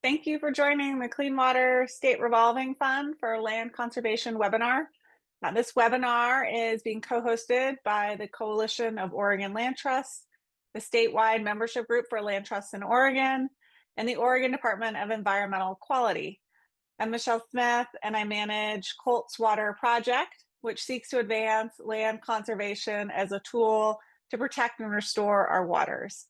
Thank you for joining the Clean Water State Revolving Fund for Land Conservation webinar. This webinar is being co-hosted by the Coalition of Oregon Land Trusts, the statewide membership group for land trusts in Oregon, and the Oregon Department of Environmental Quality. I'm Michelle Smith, and I manage Colt's Water Project, which seeks to advance land conservation as a tool to protect and restore our waters.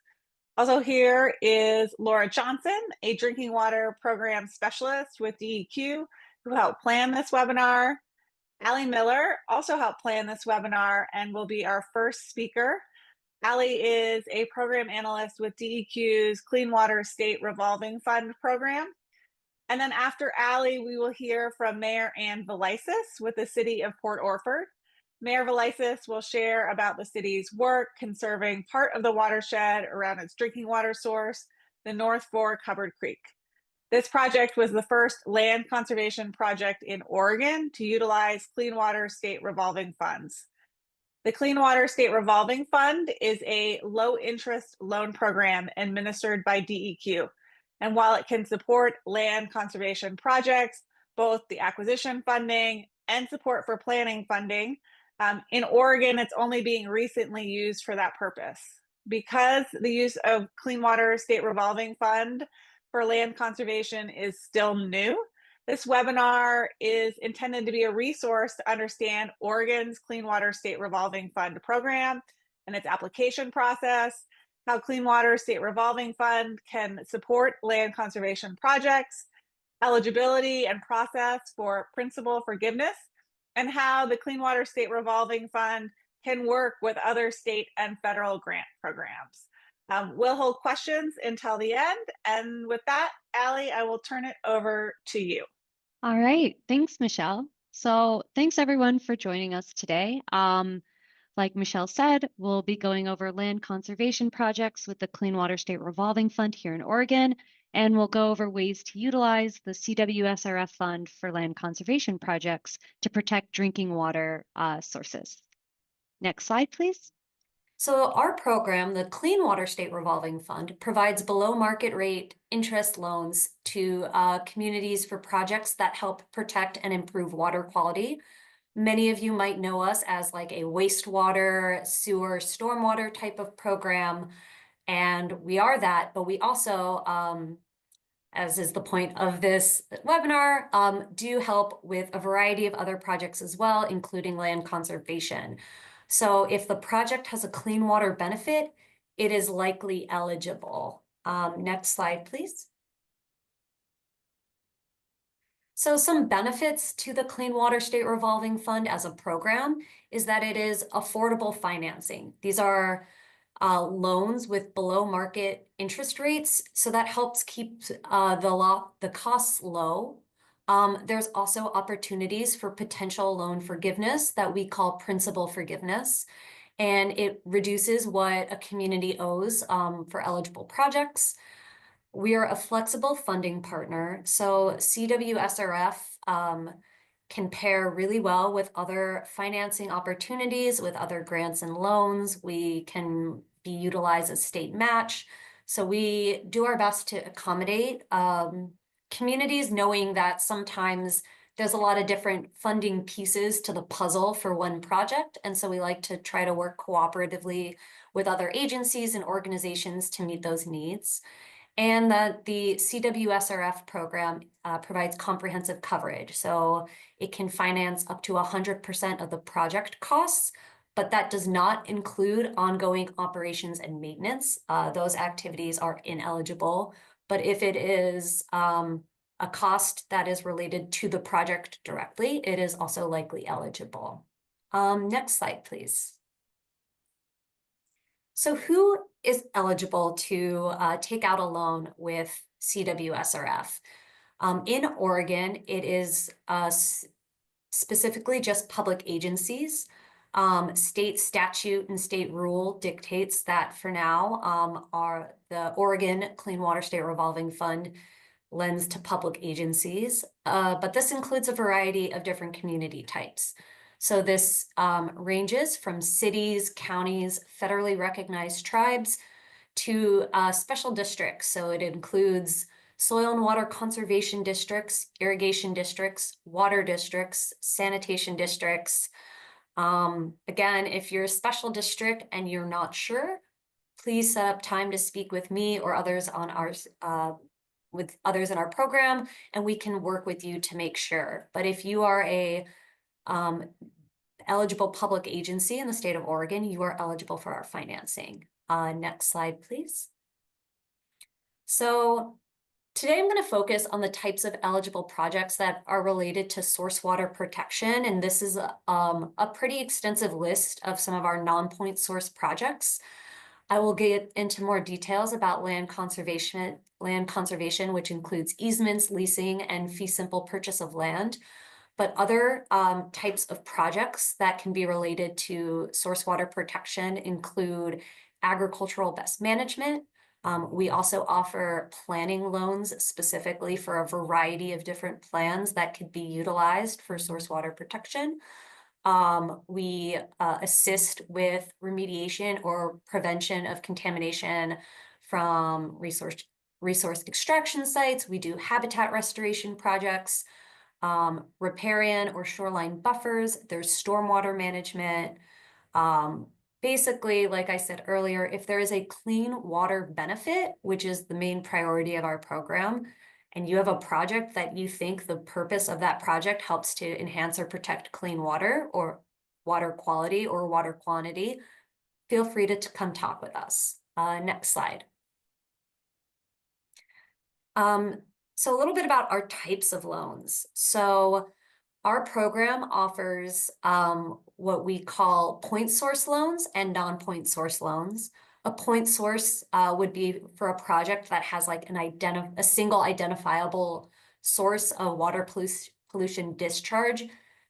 Also here is Laura Johnson, a drinking water program specialist with DEQ, who helped plan this webinar. Alli Miller also helped plan this webinar and will be our first speaker. Alli is a program analyst with DEQ's Clean Water State Revolving Fund program. And then after Alli, we will hear from Mayor Ann Velisis with the City of Port Orford. Mayor Velisis will share about the city's work conserving part of the watershed around its drinking water source, the North Fork Hubbard Creek. This project was the first land conservation project in Oregon to utilize Clean Water State Revolving Funds. The Clean Water State Revolving Fund is a low-interest loan program administered by DEQ. And while it can support land conservation projects, both the acquisition funding and support for planning funding, in Oregon, it's only being recently used for that purpose. Because the use of Clean Water State Revolving Fund for land conservation is still new, this webinar is intended to be a resource to understand Oregon's Clean Water State Revolving Fund program and its application process, how Clean Water State Revolving Fund can support land conservation projects, eligibility and process for principal forgiveness, and how the Clean Water State Revolving Fund can work with other state and federal grant programs. We'll hold questions until the end. And with that, Alli, I will turn it over to you. All right. Thanks, Michelle. So thanks everyone for joining us today. Like Michelle said, we'll be going over land conservation projects with the Clean Water State Revolving Fund here in Oregon, and we'll go over ways to utilize the CWSRF fund for land conservation projects to protect drinking water sources. Next slide, please. So our program, the Clean Water State Revolving Fund, provides below market rate interest loans to communities for projects that help protect and improve water quality. Many of you might know us as like a wastewater, sewer, stormwater type of program, and we are that, but we also, as is the point of this webinar, do help with a variety of other projects as well, including land conservation. So if the project has a clean water benefit, it is likely eligible. Next slide, please. So some benefits to the Clean Water State Revolving Fund as a program is that it is affordable financing. These are loans with below market interest rates, so that helps keep the costs low. There's also opportunities for potential loan forgiveness that we call principal forgiveness, and it reduces what a community owes for eligible projects. We are a flexible funding partner, so CWSRF can pair really well with other financing opportunities, with other grants and loans. We can be utilized as state match. So we do our best to accommodate communities, knowing that sometimes there's a lot of different funding pieces to the puzzle for one project. And so we like to try to work cooperatively with other agencies and organizations to meet those needs. And that the CWSRF program provides comprehensive coverage. So it can finance up to 100% of the project costs, but that does not include ongoing operations and maintenance. Those activities are ineligible. But if it is a cost that is related to the project directly, it is also likely eligible. Next slide, please. So who is eligible to take out a loan with CWSRF? In Oregon, it is specifically just public agencies. State statute and state rule dictates that for now, the Oregon Clean Water State Revolving Fund lends to public agencies, but this includes a variety of different community types. So this ranges from cities, counties, federally recognized tribes to special districts. So it includes soil and water conservation districts, irrigation districts, water districts, sanitation districts. Again, if you're a special district and you're not sure, please set up time to speak with me or others on with others in our program, and we can work with you to make sure. But if you are a eligible public agency in the state of Oregon, you are eligible for our financing. Next slide, please. So today I'm going to focus on the types of eligible projects that are related to source water protection. And this is a pretty extensive list of some of our non-point source projects. I will get into more details about land conservation, which includes easements, leasing, and fee simple purchase of land. But other types of projects that can be related to source water protection include agricultural best management. We also offer planning loans specifically for a variety of different plans that could be utilized for source water protection. We assist with remediation or prevention of contamination from resource extraction sites. We do habitat restoration projects, riparian or shoreline buffers. There's stormwater management. Basically, like I said earlier, if there is a clean water benefit, which is the main priority of our program, and you have a project that you think the purpose of that project helps to enhance or protect clean water or water quality or water quantity, feel free to come talk with us. Next slide. So a little bit about our types of loans. So our program offers what we call point source loans and non-point source loans. A point source would be for a project that has like a single identifiable source of water pollution discharge.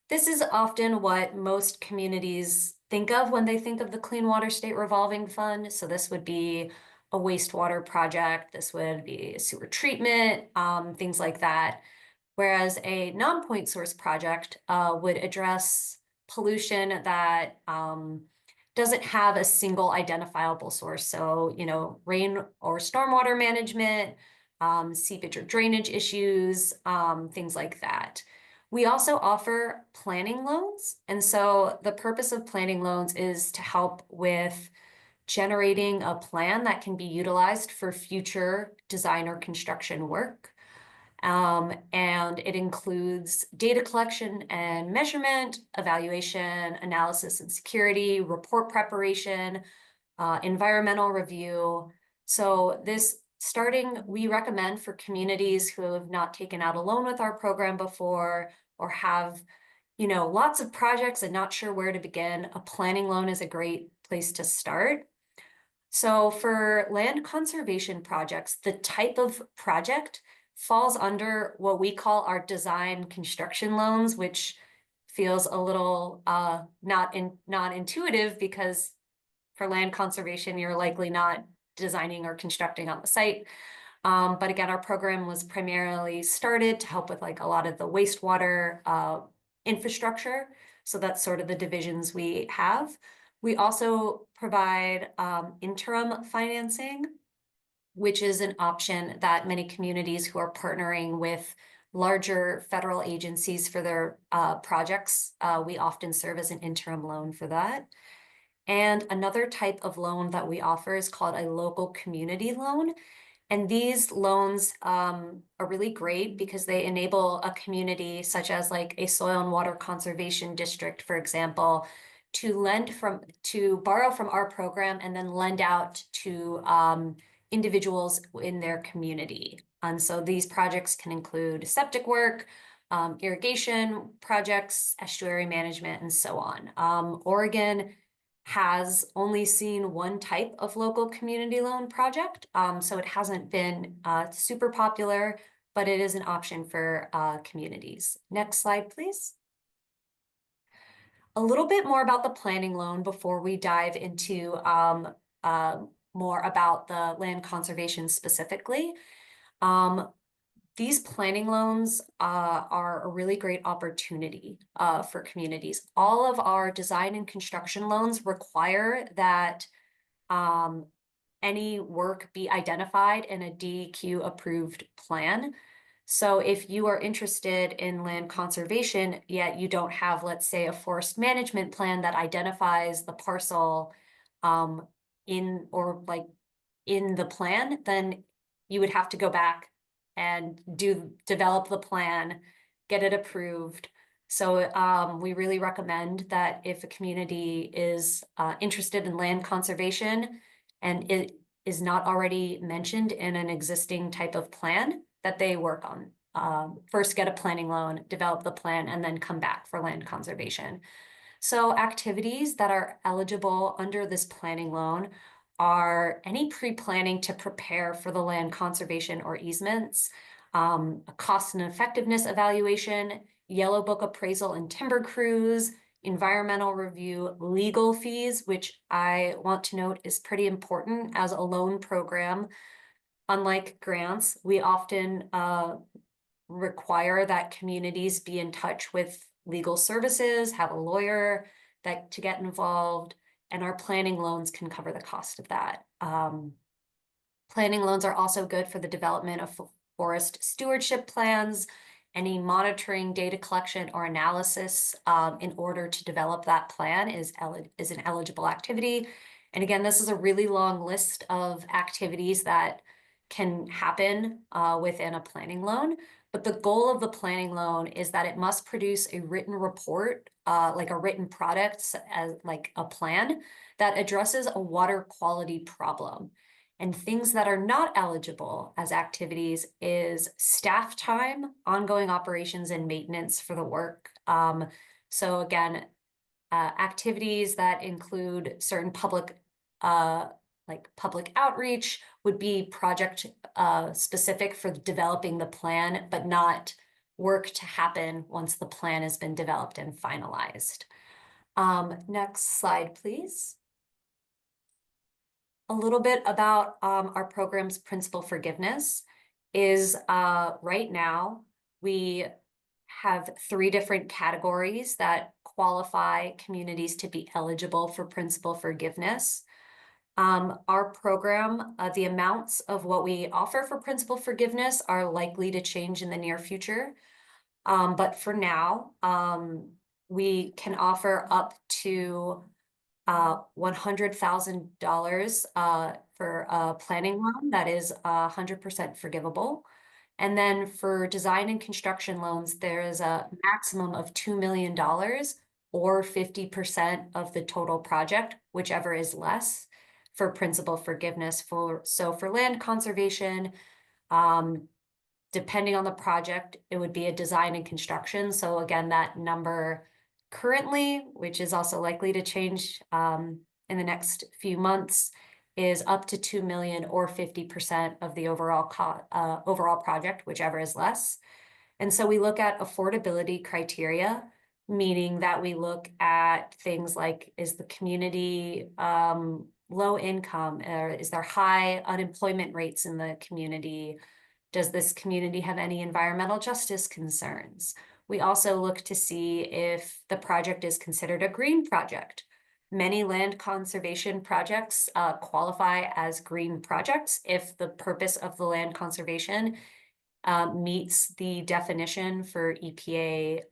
This is often what most communities think of when they think of the Clean Water State Revolving Fund. So this would be a wastewater project. This would be a sewer treatment, things like that. Whereas a non-point source project would address pollution that doesn't have a single identifiable source. So, you know, rain or stormwater management, seepage or drainage issues, things like that. We also offer planning loans. And so the purpose of planning loans is to help with generating a plan that can be utilized for future design or construction work. And it includes data collection and measurement, evaluation, analysis and security, report preparation, environmental review. So we recommend for communities who have not taken out a loan with our program before or have, you know, lots of projects and not sure where to begin, a planning loan is a great place to start. So for land conservation projects, the type of project falls under what we call our design construction loans, which feels a little not intuitive because for land conservation, you're likely not designing or constructing on the site. But again, our program was primarily started to help with like a lot of the wastewater infrastructure. So that's sort of the divisions we have. We also provide interim financing, which is an option that many communities who are partnering with larger federal agencies for their projects, we often serve as an interim loan for that. And another type of loan that we offer is called a local community loan. And these loans are really great because they enable a community such as like a soil and water conservation district, for example, to borrow from our program and then lend out to individuals in their community. And so these projects can include septic work, irrigation projects, estuary management, and so on. Oregon has only seen one type of local community loan project, so it hasn't been super popular, but it is an option for communities. Next slide, please. A little bit more about the planning loan before we dive into more about the land conservation specifically. These planning loans are a really great opportunity for communities. All of our design and construction loans require that any work be identified in a DEQ approved plan. So if you are interested in land conservation, yet you don't have, let's say, a forest management plan that identifies the parcel in the plan, then you would have to go back and develop the plan, get it approved. So we really recommend that if a community is interested in land conservation and it is not already mentioned in an existing type of plan, that they work on. First get a planning loan, develop the plan, and then come back for land conservation. So activities that are eligible under this planning loan are any pre-planning to prepare for the land conservation or easements, a cost and effectiveness evaluation, yellow book appraisal and timber crews, environmental review, legal fees, which I want to note is pretty important as a loan program. Unlike grants, we often require that communities be in touch with legal services, have a lawyer to get involved, and our planning loans can cover the cost of that. Planning loans are also good for the development of forest stewardship plans, any monitoring, data collection, or analysis in order to develop that plan is an eligible activity. And again, this is a really long list of activities that can happen within a planning loan. But the goal of the planning loan is that it must produce a written report, like a written product, as like a plan that addresses a water quality problem. And things that are not eligible as activities is staff time, ongoing operations, and maintenance for the work. So again, activities that include certain public outreach would be project specific for developing the plan, but not work to happen once the plan has been developed and finalized. Next slide, please. A little bit about our program's principal forgiveness is right now we have 3 different categories that qualify communities to be eligible for principal forgiveness. Our program, the amounts of what we offer for principal forgiveness are likely to change in the near future. But for now, we can offer up to $100,000 for a planning loan that is 100% forgivable. And then for design and construction loans, there is a maximum of $2 million or 50% of the total project, whichever is less, for principal forgiveness. So for land conservation, depending on the project, it would be a design and construction. So again, that number currently, which is also likely to change in the next few months, is up to $2 million or 50% of the overall project, whichever is less. And so we look at affordability criteria, meaning that we look at things like, is the community low income, or is there high unemployment rates in the community? Does this community have any environmental justice concerns? We also look to see if the project is considered a green project. Many land conservation projects qualify as green projects if the purpose of the land conservation meets the definition for EPA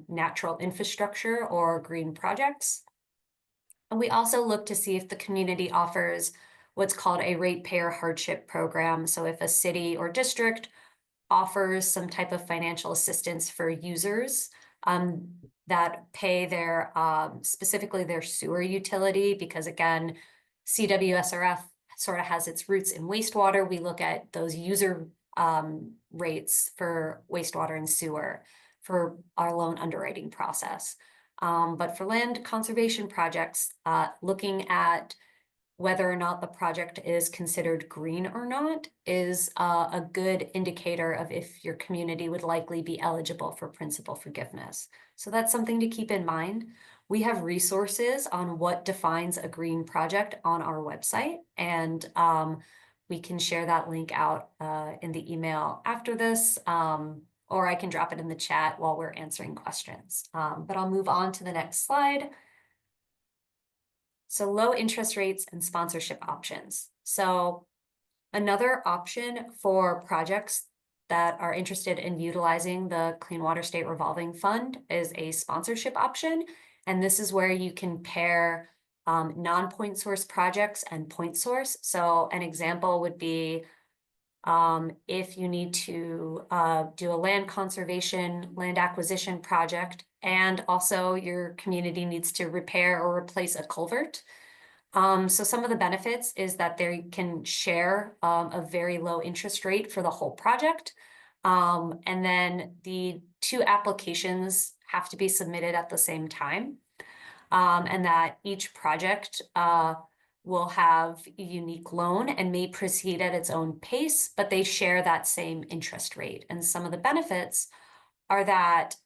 natural infrastructure or green projects. And we also look to see if the community offers what's called a ratepayer hardship program. So if a city or district offers some type of financial assistance for users that pay their specifically their sewer utility, because again, CWSRF sort of has its roots in wastewater. We look at those user rates for wastewater and sewer for our loan underwriting process. But for land conservation projects, looking at whether or not the project is considered green or not is a good indicator of if your community would likely be eligible for principal forgiveness. So that's something to keep in mind. We have resources on what defines a green project on our website, and we can share that link out in the email after this, or I can drop it in the chat while we're answering questions. But I'll move on to the next slide. So low interest rates and sponsorship options. So another option for projects that are interested in utilizing the Clean Water State Revolving Fund is a sponsorship option. And this is where you can pair non-point source projects and point source. So an example would be if you need to do a land conservation, land acquisition project, and also your community needs to repair or replace a culvert. So some of the benefits is that they can share a very low interest rate for the whole project. And then the two applications have to be submitted at the same time. And that each project will have a unique loan and may proceed at its own pace, but they share that same interest rate. And some of the benefits are that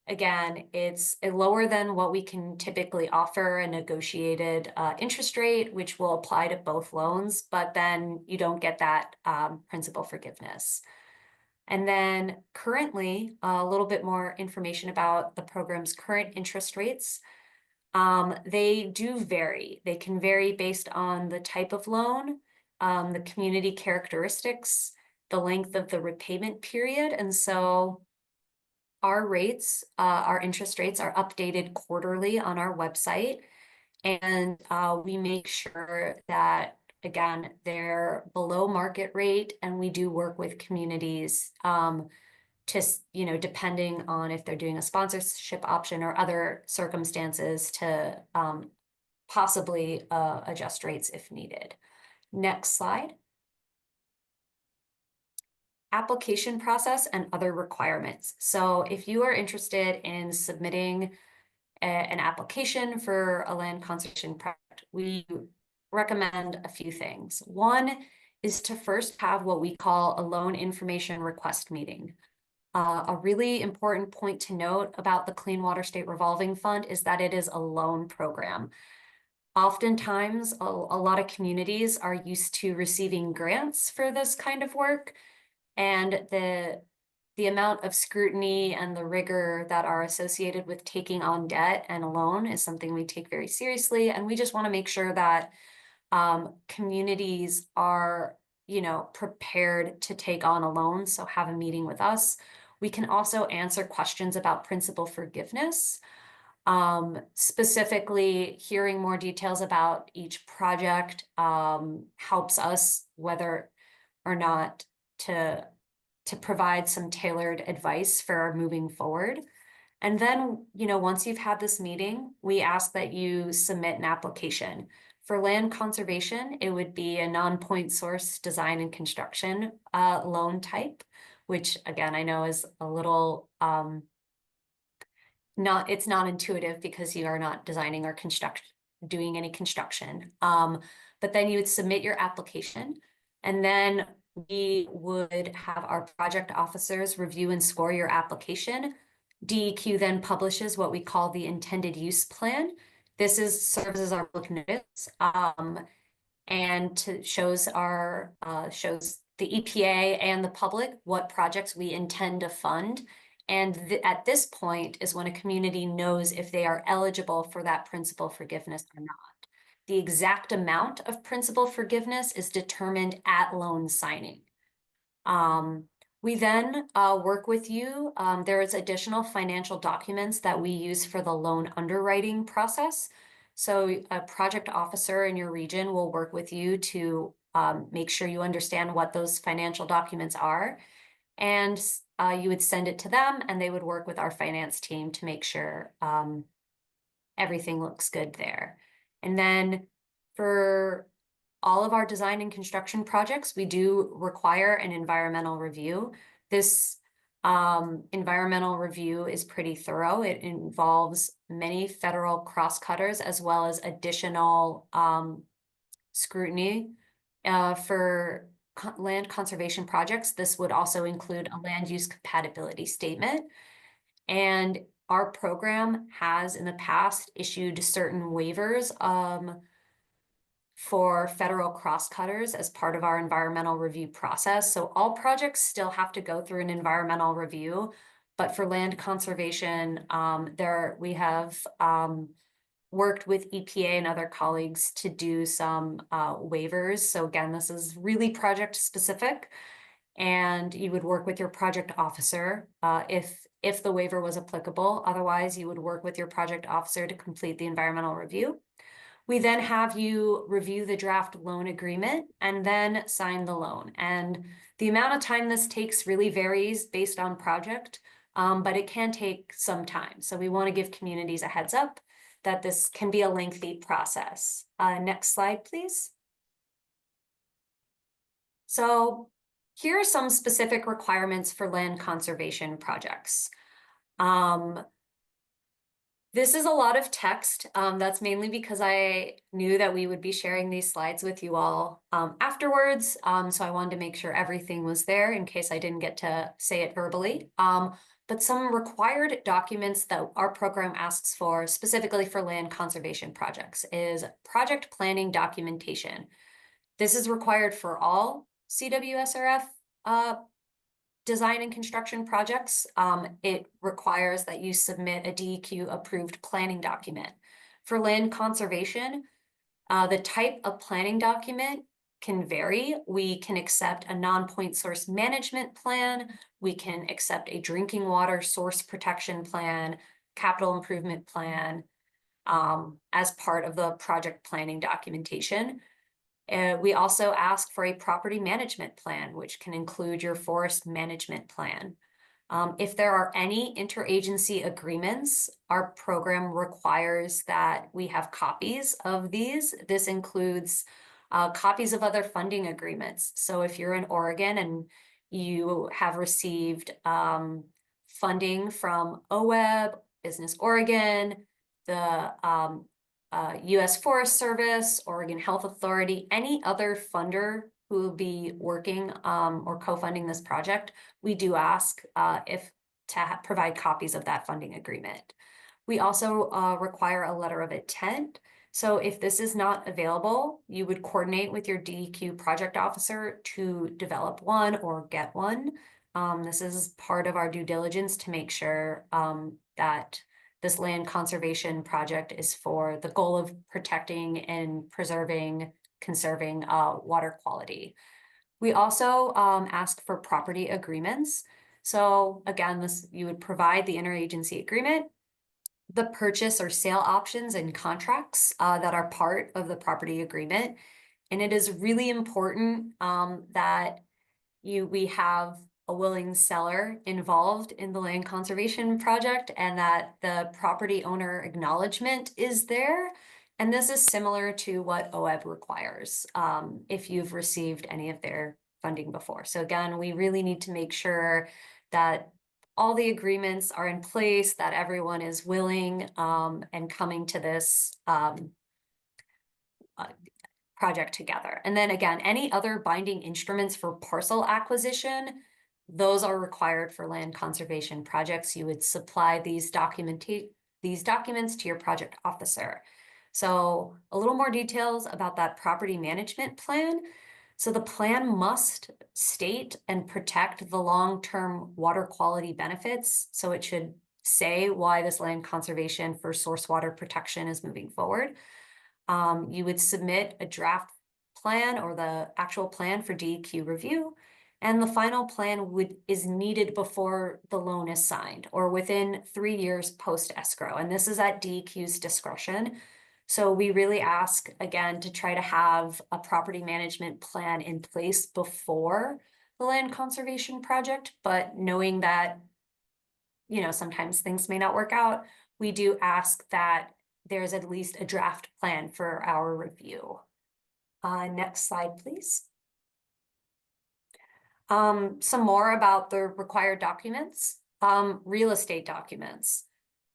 again, it's lower than what we can typically offer a negotiated interest rate, which will apply to both loans, but then you don't get that principal forgiveness. And then currently, a little bit more information about the program's current interest rates. They do vary. They can vary based on the type of loan, the community characteristics, the length of the repayment period. And so our rates, our interest rates are updated quarterly on our website. And we make sure that, again, they're below market rate. And we do work with communities to, depending on if they're doing a sponsorship option or other circumstances to possibly adjust rates if needed. Next slide. Application process and other requirements. So if you are interested in submitting an application for a land conservation project, we recommend a few things. One is to first have what we call a loan information request meeting. A really important point to note about the Clean Water State Revolving Fund is that it is a loan program. Oftentimes, a lot of communities are used to receiving grants for this kind of work. And the amount of scrutiny and the rigor that are associated with taking on debt and a loan is something we take very seriously. And we just want to make sure that communities are, prepared to take on a loan. So have a meeting with us. We can also answer questions about principal forgiveness. Specifically, hearing more details about each project helps us whether or not to provide some tailored advice for moving forward. And then, once you've had this meeting, we ask that you submit an application. For land conservation, it would be a non-point source design and construction loan type, which again, I know is a little it's not intuitive because you are not designing or doing any construction. But then you would submit your application, and then we would have our project officers review and score your application. DEQ then publishes what we call the intended use plan. This serves as our public notice and shows the EPA and the public what projects we intend to fund. And at this point is when a community knows if they are eligible for that principal forgiveness or not. The exact amount of principal forgiveness is determined at loan signing. We then work with you. There is additional financial documents that we use for the loan underwriting process. So a project officer in your region will work with you to make sure you understand what those financial documents are. And you would send it to them, and they would work with our finance team to make sure everything looks good there. And then for all of our design and construction projects, we do require an environmental review. This environmental review is pretty thorough. It involves many federal crosscutters as well as additional scrutiny for land conservation projects. This would also include a land use compatibility statement. And our program has in the past issued certain waivers for federal crosscutters as part of our environmental review process. So all projects still have to go through an environmental review, but for land conservation, we have worked with EPA and other colleagues to do some waivers. So again, this is really project specific, and you would work with your project officer if the waiver was applicable. Otherwise, you would work with your project officer to complete the environmental review. We then have you review the draft loan agreement and then sign the loan. And the amount of time this takes really varies based on project, but it can take some time. So we want to give communities a heads up that this can be a lengthy process. Next slide, please. So here are some specific requirements for land conservation projects. This is a lot of text. That's mainly because I knew that we would be sharing these slides with you all afterwards. So I wanted to make sure everything was there in case I didn't get to say it verbally. But some required documents that our program asks for specifically for land conservation projects is project planning documentation. This is required for all CWSRF design and construction projects. It requires that you submit a DEQ approved planning document. For land conservation, the type of planning document can vary. We can accept a non-point source management plan. We can accept a drinking water source protection plan, capital improvement plan, as part of the project planning documentation. We also ask for a property management plan, which can include your forest management plan. If there are any interagency agreements, our program requires that we have copies of these. This includes copies of other funding agreements. So if you're in Oregon and you have received funding from OWEB, Business Oregon, the U.S. Forest Service, Oregon Health Authority, any other funder who will be working or co-funding this project, we do ask if to provide copies of that funding agreement. We also require a letter of intent. So if this is not available, you would coordinate with your DEQ project officer to develop one or get one. This is part of our due diligence to make sure that this land conservation project is for the goal of protecting and preserving, conserving water quality. We also ask for property agreements. So again, you would provide the interagency agreement, the purchase or sale options and contracts that are part of the property agreement. And it is really important that we have a willing seller involved in the land conservation project and that the property owner acknowledgement is there. And this is similar to what OWEB requires if you've received any of their funding before. So again, we really need to make sure that all the agreements are in place, that everyone is willing and coming to this project together. And then again, any other binding instruments for parcel acquisition, those are required for land conservation projects. You would supply these documents to your project officer. So a little more details about that property management plan. So the plan must state and protect the long-term water quality benefits. So it should say why this land conservation for source water protection is moving forward. You would submit a draft plan or the actual plan for DEQ review, and the final plan is needed before the loan is signed or within 3 years post escrow. And this is at DEQ's discretion. So we really ask, again, to try to have a property management plan in place before the land conservation project, but knowing that, you know, sometimes things may not work out, we do ask that there's at least a draft plan for our review. Next slide, please. Some more about the required documents. Real estate documents.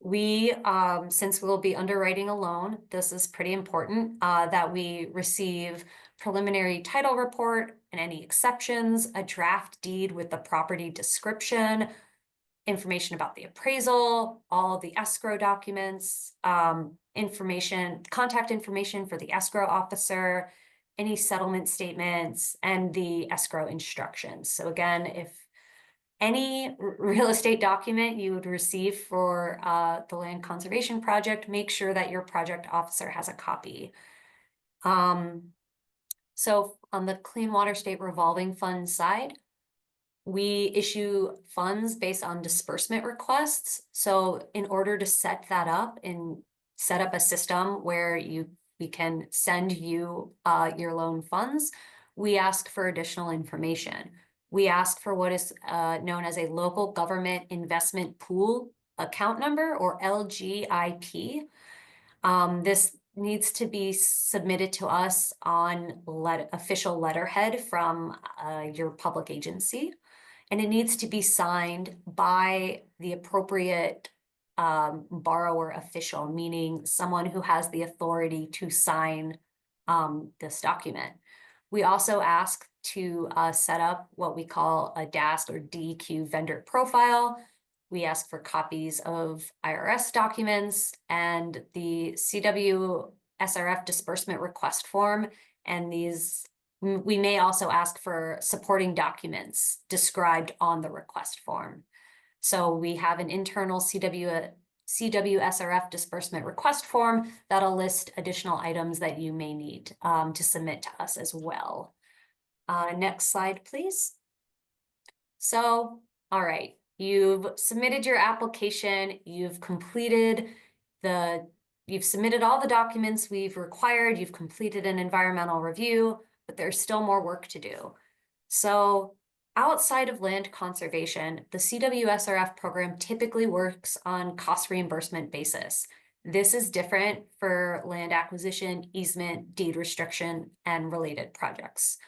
We, since we'll be underwriting a loan, this is pretty important that we receive preliminary title report and any exceptions, a draft deed with the property description, information about the appraisal, all of the escrow documents, contact information for the escrow officer, any settlement statements, and the escrow instructions. So again, if any real estate document you would receive for the land conservation project, make sure that your project officer has a copy. So on the Clean Water State Revolving Fund side, we issue funds based on disbursement requests. So in order to set that up and set up a system where we can send you your loan funds, we ask for additional information. We ask for what is known as a local government investment pool account number, or LGIP. This needs to be submitted to us on official letterhead from your public agency, and it needs to be signed by the appropriate borrower official, meaning someone who has the authority to sign this document. We also ask to set up what we call a DAST or DEQ vendor profile. We ask for copies of IRS documents and the CWSRF disbursement request form. And we may also ask for supporting documents described on the request form. So we have an internal CWSRF disbursement request form that'll list additional items that you may need to submit to us as well. Next slide, please. So, all right, you've submitted your application, you've submitted all the documents we've required, you've completed an environmental review, but there's still more work to do. So outside of land conservation, the CWSRF program typically works on cost reimbursement basis. This is different for land acquisition, easement, deed restriction, and related projects.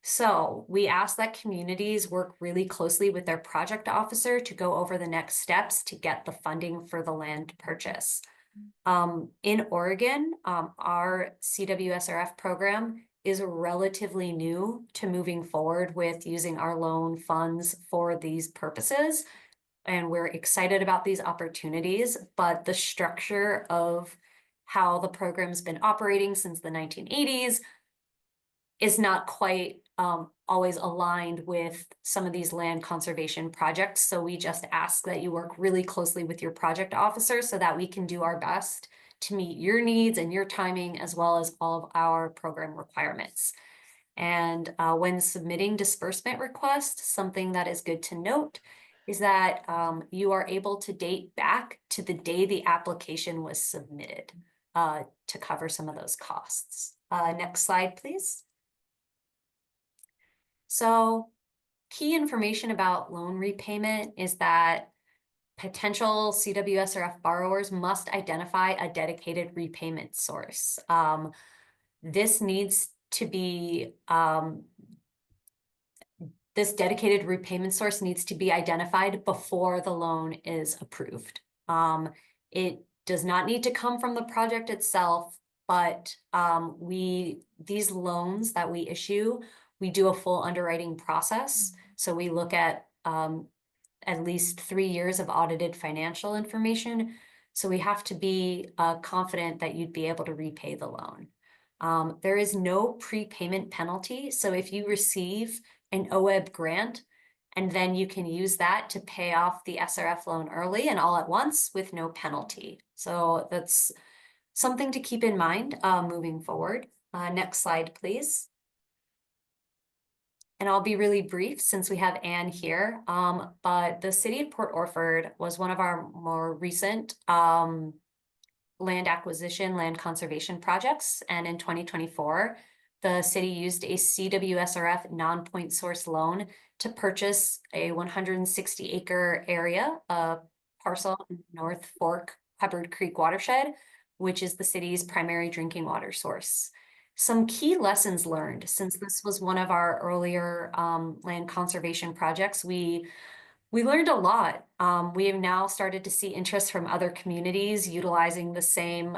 So we ask that communities work really closely with their project officer to go over the next steps to get the funding for the land purchase. In Oregon, our CWSRF program is relatively new to moving forward with using our loan funds for these purposes. And we're excited about these opportunities, but the structure of how the program's been operating since the 1980s is not quite always aligned with some of these land conservation projects. So we just ask that you work really closely with your project officer so that we can do our best to meet your needs and your timing, as well as all of our program requirements. And when submitting disbursement requests, something that is good to note is that you are able to date back to the day the application was submitted to cover some of those costs. Next slide, please. So key information about loan repayment is that potential CWSRF borrowers must identify a dedicated repayment source. This dedicated repayment source needs to be identified before the loan is approved. It does not need to come from the project itself, but these loans that we issue, we do a full underwriting process. So we look at least 3 years of audited financial information. So we have to be confident that you'd be able to repay the loan. There is no prepayment penalty. So if you receive an OEB grant, and then you can use that to pay off the SRF loan early and all at once with no penalty. So that's something to keep in mind moving forward. Next slide, please. And I'll be really brief since we have Anne here, but the city of Port Orford was one of our more recent land acquisition, land conservation projects. And in 2024, the city used a CWSRF non-point source loan to purchase a 160-acre area, a parcel in North Fork Hubbard Creek watershed, which is the city's primary drinking water source. Some key lessons learned, since this was one of our earlier land conservation projects, we learned a lot. We have now started to see interest from other communities utilizing the same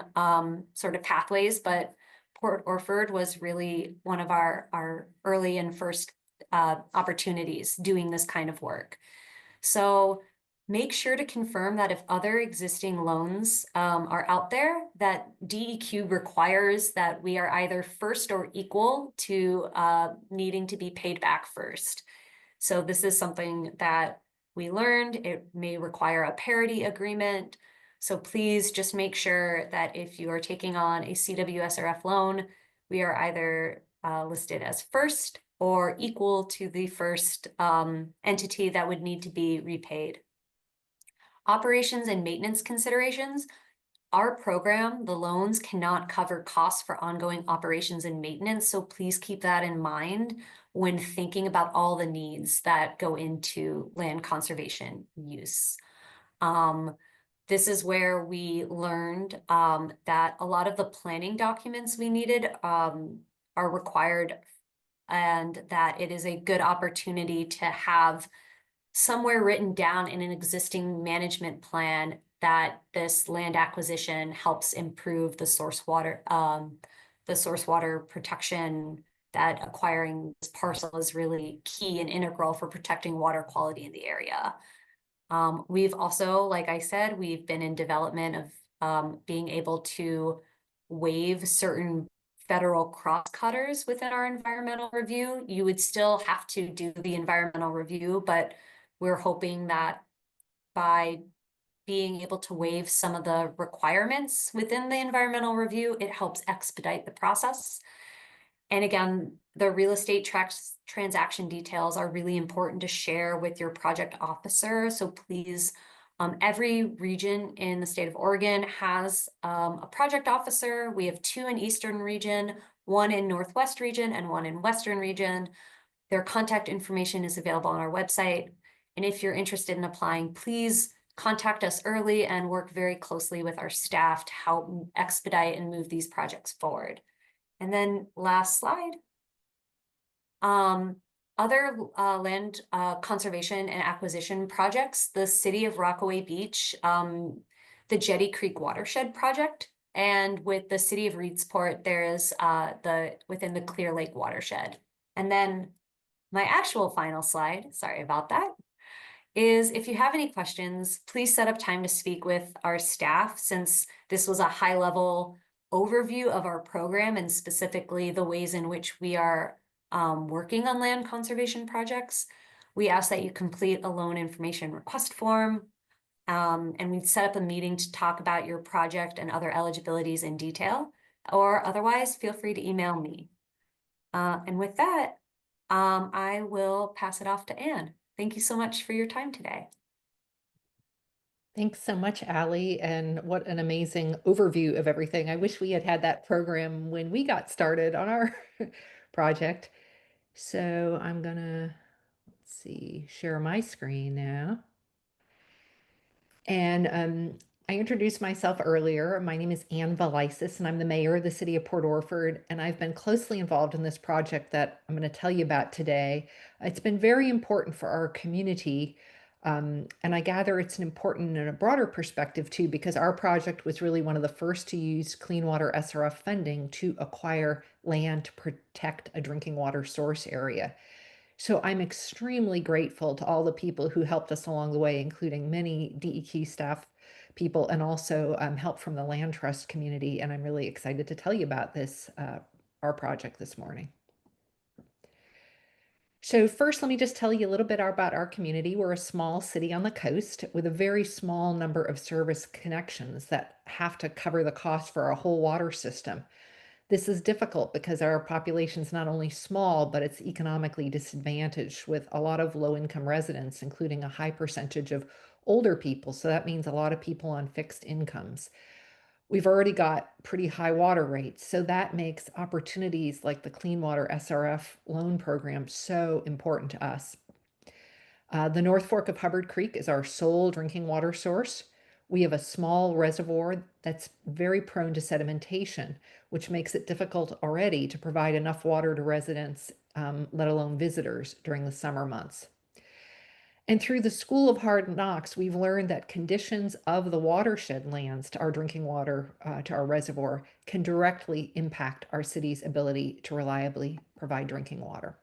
sort of pathways, but Port Orford was really one of our early and first opportunities doing this kind of work. So make sure to confirm that if other existing loans are out there, that DEQ requires that we are either first or equal to needing to be paid back first. So this is something that we learned it may require a parity agreement. So please just make sure that if you are taking on a CWSRF loan, we are either listed as first or equal to the first entity that would need to be repaid. Operations and maintenance considerations. Our program, the loans cannot cover costs for ongoing operations and maintenance, so please keep that in mind when thinking about all the needs that go into land conservation use. This is where we learned that a lot of the planning documents we needed are required, and that it is a good opportunity to have somewhere written down in an existing management plan that this land acquisition helps improve the source water protection, that acquiring this parcel is really key and integral for protecting water quality in the area. We've also, like I said, we've been in development of being able to waive certain federal cross cutters within our environmental review. You would still have to do the environmental review, but we're hoping that by being able to waive some of the requirements within the environmental review, it helps expedite the process. And again, the real estate transaction details are really important to share with your project officer. So please, every region in the state of Oregon has a project officer. We have 2 in Eastern region, 1 in Northwest region, and 1 in Western region. Their contact information is available on our website. And if you're interested in applying, please contact us early and work very closely with our staff to help expedite and move these projects forward. And then last slide. Other land conservation and acquisition projects, the City of Rockaway Beach, the Jetty Creek Watershed Project, and with the City of Reedsport, there is within the Clear Lake Watershed. And then my actual final slide, sorry about that, is if you have any questions, please set up time to speak with our staff, since this was a high-level overview of our program and specifically the ways in which we are working on land conservation projects. We ask that you complete a loan information request form, and we'd set up a meeting to talk about your project and other eligibilities in detail, or otherwise feel free to email me. And with that, I will pass it off to Anne. Thank you so much for your time today. Thanks so much, Alli, and what an amazing overview of everything. I wish we had had that program when we got started on our project. So I'm gonna, let's see, share my screen now. And I introduced myself earlier. My name is Anne Valisis, and I'm the mayor of the city of Port Orford, and I've been closely involved in this project that I'm going to tell you about today. It's been very important for our community, and I gather it's important in a broader perspective too, because our project was really one of the first to use clean water SRF funding to acquire land to protect a drinking water source area. So I'm extremely grateful to all the people who helped us along the way, including many DEQ staff people and also help from the land trust community. And I'm really excited to tell you about this, our project this morning. So first, let me just tell you a little bit about our community. We're a small city on the coast with a very small number of service connections that have to cover the cost for our whole water system. This is difficult because our population is not only small, but it's economically disadvantaged with a lot of low-income residents, including a high percentage of older people. So that means a lot of people on fixed incomes. We've already got pretty high water rates, so that makes opportunities like the Clean Water SRF loan program so important to us. The North Fork of Hubbard Creek is our sole drinking water source. We have a small reservoir that's very prone to sedimentation, which makes it difficult already to provide enough water to residents, let alone visitors, during the summer months. And through the School of Hard Knocks, we've learned that conditions of the watershed lands to our drinking water, to our reservoir, can directly impact our city's ability to reliably provide drinking water.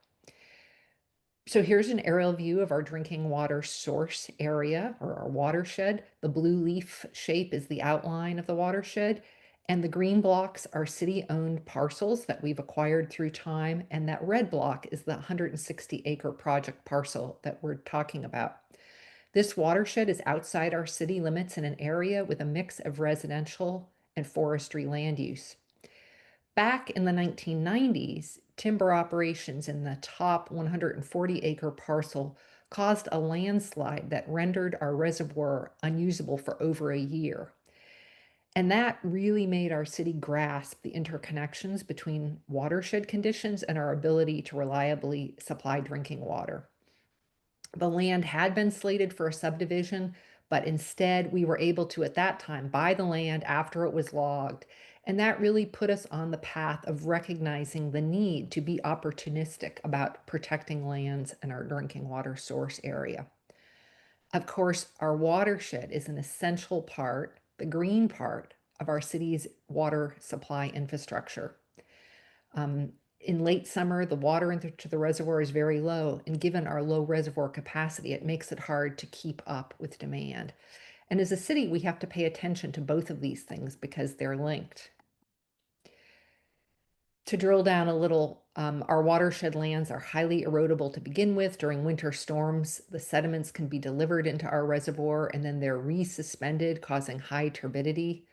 So here's an aerial view of our drinking water source area, or our watershed. The blue leaf shape is the outline of the watershed, and the green blocks are city-owned parcels that we've acquired through time, and that red block is the 160-acre project parcel that we're talking about. This watershed is outside our city limits in an area with a mix of residential and forestry land use. Back in the 1990s, timber operations in the top 140-acre parcel caused a landslide that rendered our reservoir unusable for over a year. And that really made our city grasp the interconnections between watershed conditions and our ability to reliably supply drinking water. The land had been slated for a subdivision, but instead we were able to, at that time, buy the land after it was logged. And that really put us on the path of recognizing the need to be opportunistic about protecting lands and our drinking water source area. Of course, our watershed is an essential part, the green part, of our city's water supply infrastructure. In late summer, the water into the reservoir is very low, and given our low reservoir capacity, it makes it hard to keep up with demand. And as a city, we have to pay attention to both of these things because they're linked. To drill down a little, our watershed lands are highly erodible to begin with. During winter storms, the sediments can be delivered into our reservoir and then they're resuspended, causing high turbidity.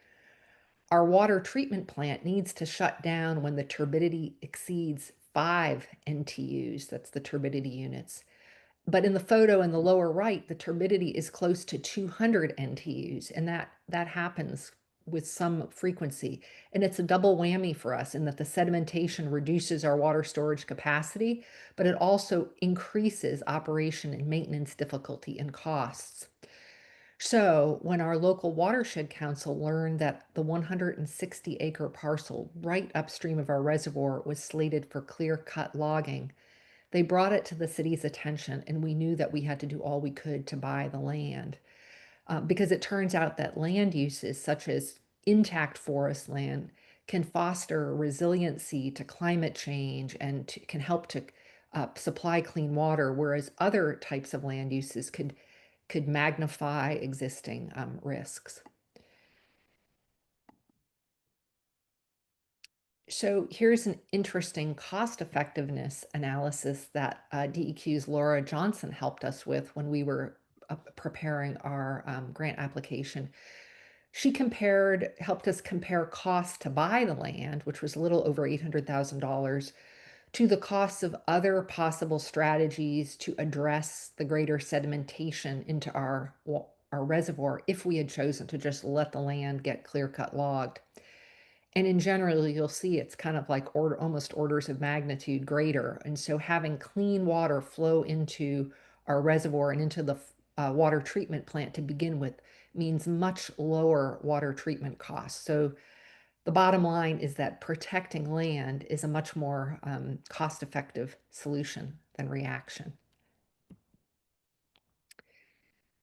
Our water treatment plant needs to shut down when the turbidity exceeds 5 NTUs. That's the turbidity units. But in the photo in the lower right, the turbidity is close to 200 NTUs, and that happens with some frequency. And it's a double whammy for us in that the sedimentation reduces our water storage capacity, but it also increases operation and maintenance difficulty and costs. So when our local watershed council learned that the 160-acre parcel right upstream of our reservoir was slated for clear-cut logging, they brought it to the city's attention, and we knew that we had to do all we could to buy the land. Because it turns out that land uses such as intact forest land can foster resiliency to climate change and can help to supply clean water, whereas other types of land uses could magnify existing risks. So here's an interesting cost effectiveness analysis that DEQ's Laura Johnson helped us with when we were preparing our grant application. She helped us compare cost to buy the land, which was a little over $800,000, to the costs of other possible strategies to address the greater sedimentation into our reservoir if we had chosen to just let the land get clear-cut logged. And in general, you'll see it's kind of like almost orders of magnitude greater. And so having clean water flow into our reservoir and into the water treatment plant to begin with means much lower water treatment costs. So the bottom line is that protecting land is a much more cost-effective solution than reaction.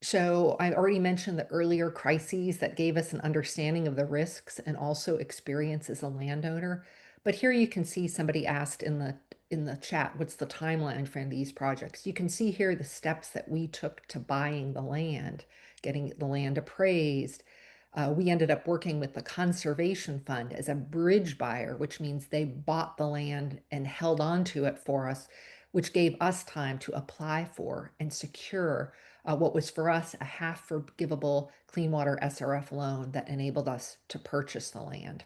So I already mentioned the earlier crises that gave us an understanding of the risks and also experience as a landowner. But here you can see somebody asked in the chat, what's the timeline for these projects? You can see here the steps that we took to buying the land, getting the land appraised. We ended up working with the Conservation Fund as a bridge buyer, which means they bought the land and held on to it for us, which gave us time to apply for and secure what was for us a half forgivable clean water SRF loan that enabled us to purchase the land.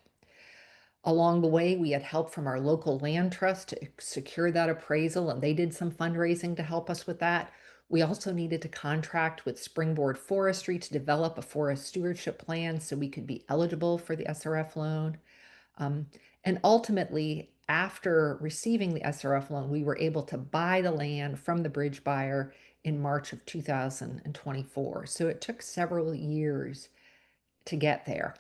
Along the way, we had help from our local land trust to secure that appraisal, and they did some fundraising to help us with that. We also needed to contract with Springboard Forestry to develop a forest stewardship plan so we could be eligible for the SRF loan. And ultimately, after receiving the SRF loan, we were able to buy the land from the bridge buyer in March of 2024. So it took several years to get there.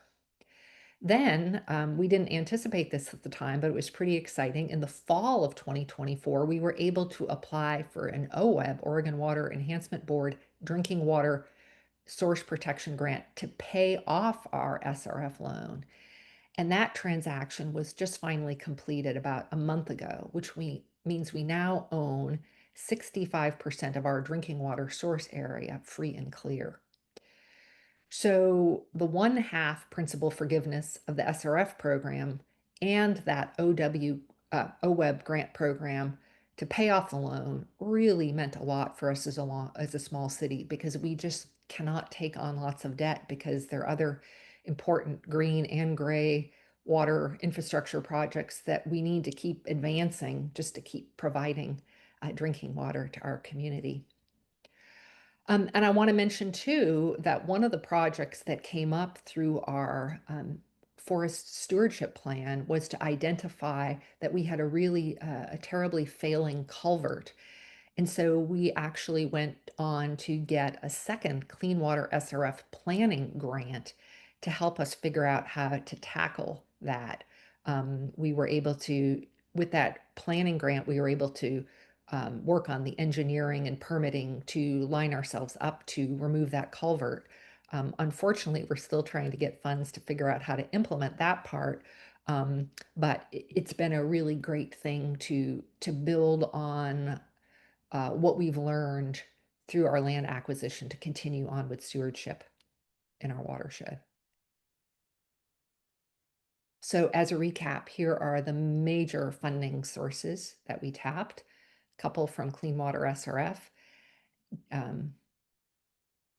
Then we didn't anticipate this at the time, but it was pretty exciting. In the fall of 2024, we were able to apply for an OWEB, Oregon Water Enhancement Board, drinking water source protection grant to pay off our SRF loan. And that transaction was just finally completed about a month ago, which means we now own 65% of our drinking water source area free and clear. So the 1/2 principal forgiveness of the SRF program and that OWEB grant program to pay off the loan really meant a lot for us as a small city, because we just cannot take on lots of debt because there are other important green and gray water infrastructure projects that we need to keep advancing just to keep providing drinking water to our community. And I want to mention too that one of the projects that came up through our forest stewardship plan was to identify that we had a terribly failing culvert. And so we actually went on to get a second Clean Water SRF planning grant to help us figure out how to tackle that. We were able to, with that planning grant, we were able to work on the engineering and permitting to line ourselves up to remove that culvert. Unfortunately, we're still trying to get funds to figure out how to implement that part. But it's been a really great thing to build on what we've learned through our land acquisition to continue on with stewardship in our watershed. So as a recap, here are the major funding sources that we tapped. A couple from Clean Water SRF,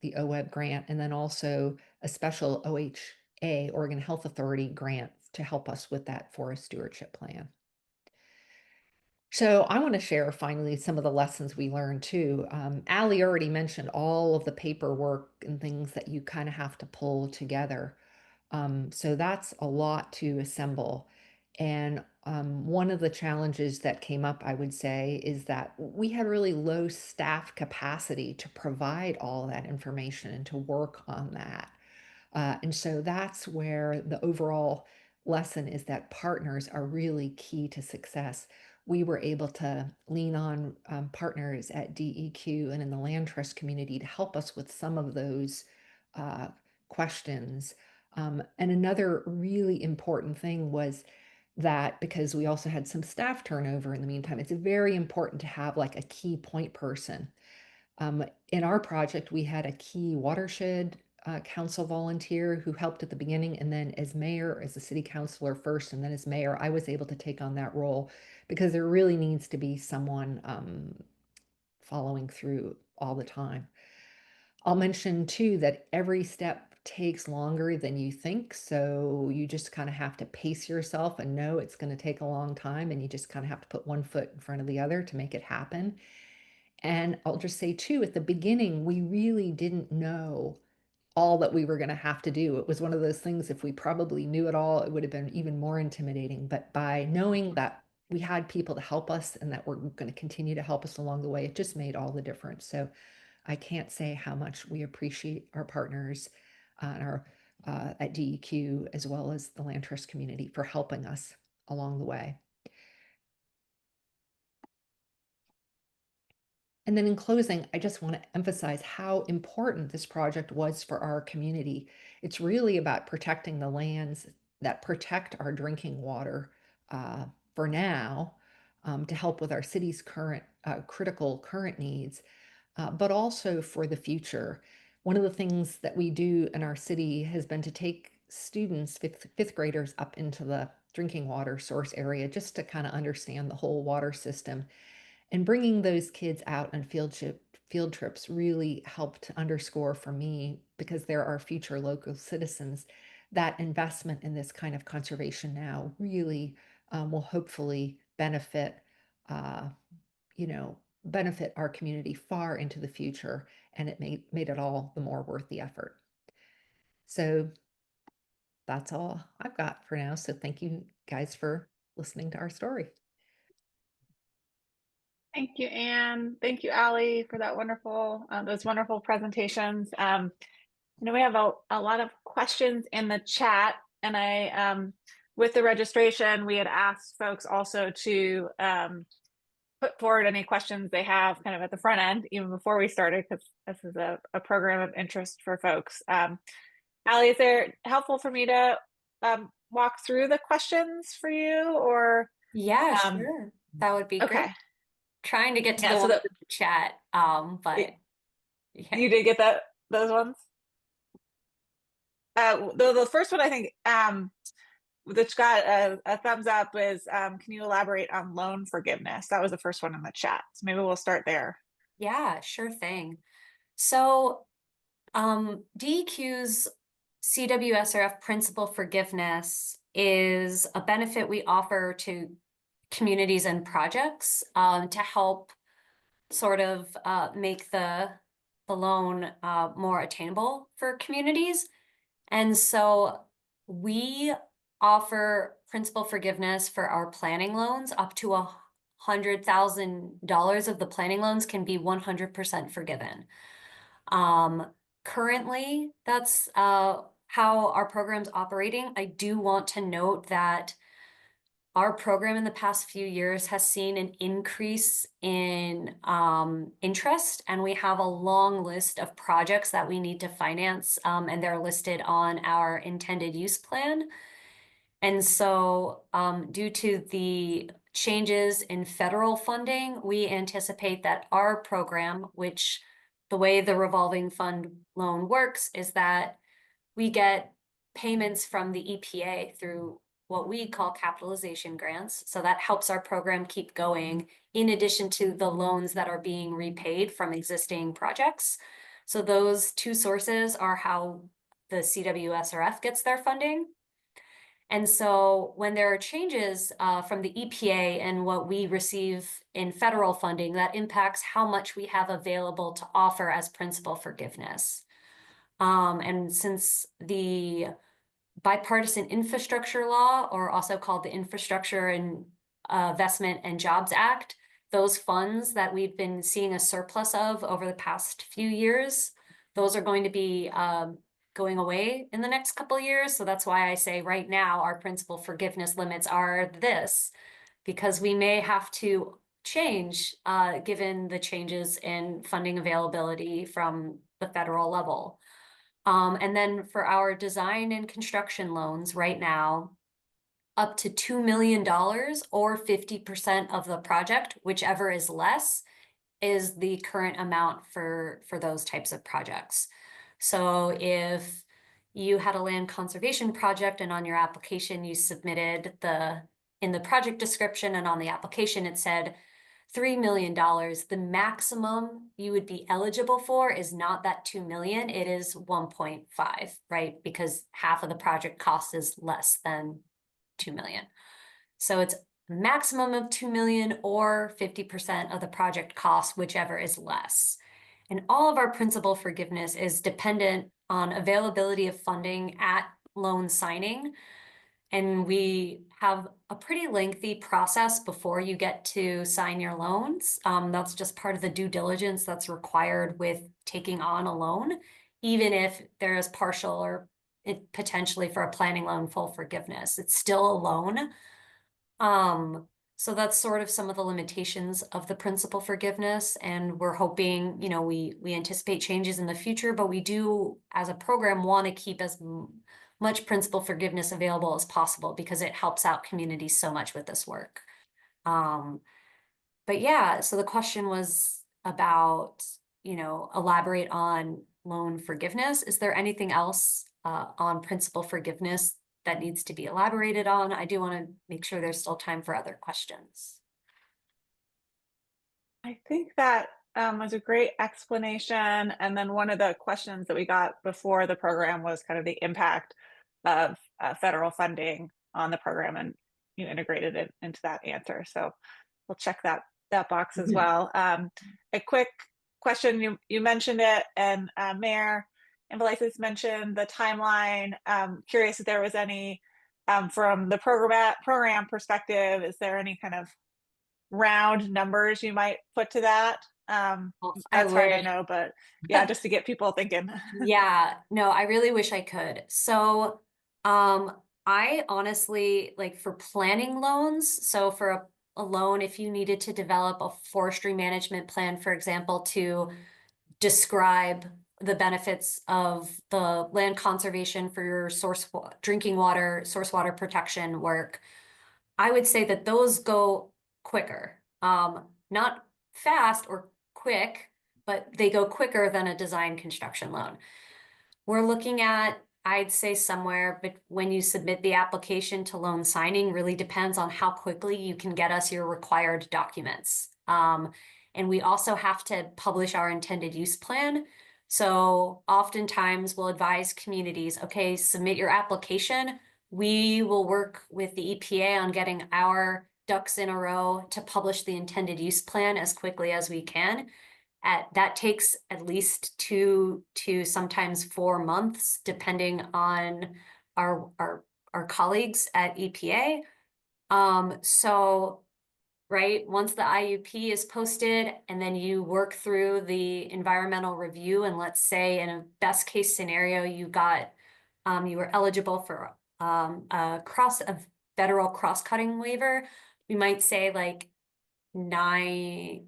the OWEB grant, and then also a special OHA, Oregon Health Authority grant to help us with that forest stewardship plan. So I want to share finally some of the lessons we learned too. Alli already mentioned all of the paperwork and things that you kind of have to pull together. So that's a lot to assemble. And one of the challenges that came up, I would say, is that we had really low staff capacity to provide all that information and to work on that. And so that's where the overall lesson is that partners are really key to success. We were able to lean on partners at DEQ and in the land trust community to help us with some of those questions. And another really important thing was that because we also had some staff turnover in the meantime, it's very important to have like a key point person. In our project, we had a key watershed council volunteer who helped at the beginning, and then as mayor, as a city councilor first, and then as mayor, I was able to take on that role because there really needs to be someone following through all the time. I'll mention too that every step takes longer than you think, so you just kind of have to pace yourself and know it's going to take a long time, and you just kind of have to put one foot in front of the other to make it happen. And I'll just say too, at the beginning, we really didn't know all that we were going to have to do. It was one of those things, if we probably knew it all, it would have been even more intimidating. But by knowing that we had people to help us and that we're going to continue to help us along the way, it just made all the difference. So I can't say how much we appreciate our partners and our at DEQ, as well as the land trust community, for helping us along the way. And then in closing, I just want to emphasize how important this project was for our community. It's really about protecting the lands that protect our drinking water for now, to help with our city's current critical current needs, but also for the future. One of the things that we do in our city has been to take students, fifth graders, up into the drinking water source area just to kind of understand the whole water system. And bringing those kids out on field trips really helped to underscore for me, because there are future local citizens, that investment in this kind of conservation now really will hopefully benefit, benefit our community far into the future, and it made it all the more worth the effort. So that's all I've got for now. So thank you guys for listening to our story. Thank you, Anne. Thank you, Alli, for that those wonderful presentations. We have a lot of questions in the chat, and with the registration, we had asked folks also to put forward any questions they have kind of at the front end, even before we started, because this is a program of interest for folks. Alli, is it helpful for me to walk through the questions for you, or? Yeah, sure. That would be okay. great. Trying to get to Yeah, the so ones in the chat, but yeah. You did get those ones? The first one, I think, which got a thumbs up is, can you elaborate on loan forgiveness? That was the first one in the chat. So maybe we'll start there. Yeah, sure thing. So DEQ's CWSRF principal forgiveness is a benefit we offer to communities and projects to help sort of make the loan more attainable for communities. And so we offer principal forgiveness for our planning loans. Up to $100,000 of the planning loans can be 100% forgiven. Currently, that's how our program's operating. I do want to note that our program in the past few years has seen an increase in interest, and we have a long list of projects that we need to finance, and they're listed on our intended use plan. And so due to the changes in federal funding, we anticipate that our program, which the way the revolving fund loan works is that we get payments from the EPA through what we call capitalization grants. So that helps our program keep going in addition to the loans that are being repaid from existing projects. So those two sources are how the CWSRF gets their funding. And so when there are changes from the EPA and what we receive in federal funding, that impacts how much we have available to offer as principal forgiveness. And since the bipartisan infrastructure law, or also called the Infrastructure and Investment and Jobs Act, those funds that we've been seeing a surplus of over the past few years, those are going to be going away in the next couple of years. So that's why I say right now our principal forgiveness limits are this, because we may have to change given the changes in funding availability from the federal level. And then for our design and construction loans right now, up to $2 million or 50% of the project, whichever is less, is the current amount for those types of projects. So if you had a land conservation project and on your application you submitted in the project description and on the application it said $3 million, the maximum you would be eligible for is not that 2 million, it is 1.5, right? Because half of the project cost is less than 2 million. So it's a maximum of 2 million or 50% of the project cost, whichever is less. And all of our principal forgiveness is dependent on availability of funding at loan signing. And we have a pretty lengthy process before you get to sign your loans. That's just part of the due diligence that's required with taking on a loan, even if there is partial or potentially for a planning loan full forgiveness. It's still a loan. So that's sort of some of the limitations of the principal forgiveness. And we're hoping, you know, we anticipate changes in the future, but we do, as a program, want to keep as much principal forgiveness available as possible because it helps out communities so much with this work. But yeah, so the question was about, you know, elaborate on loan forgiveness. Is there anything else on principal forgiveness that needs to be elaborated on? I do want to make sure there's still time for other questions. I think that was a great explanation. And then one of the questions that we got before the program was kind of the impact of federal funding on the program, and you integrated it into that answer. So we'll check that box as well. A quick question, you mentioned it, and Mayor Invelisis mentioned the timeline. Curious if there was any, from the program perspective, is there any kind of round numbers you might put to that? That's hard, I know, but yeah, just to get people thinking. Yeah, no, I really wish I could. So I honestly, like for planning loans, so for a loan, if you needed to develop a forestry management plan, for example, to describe the benefits of the land conservation for your drinking water, source water protection work, I would say that those go quicker. Not fast or quick, but they go quicker than a design construction loan. We're looking at I'd say somewhere, but when you submit the application to loan signing really depends on how quickly you can get us your required documents. And we also have to publish our intended use plan. So oftentimes we'll advise communities, okay, submit your application. We will work with the EPA on getting our ducks in a row to publish the intended use plan as quickly as we can. That takes at least 2 to sometimes 4 months, depending on our colleagues at EPA. So, right, once the IUP is posted and then you work through the environmental review, and let's say in a best case scenario, you were eligible for a federal cross-cutting waiver, we might say like 9.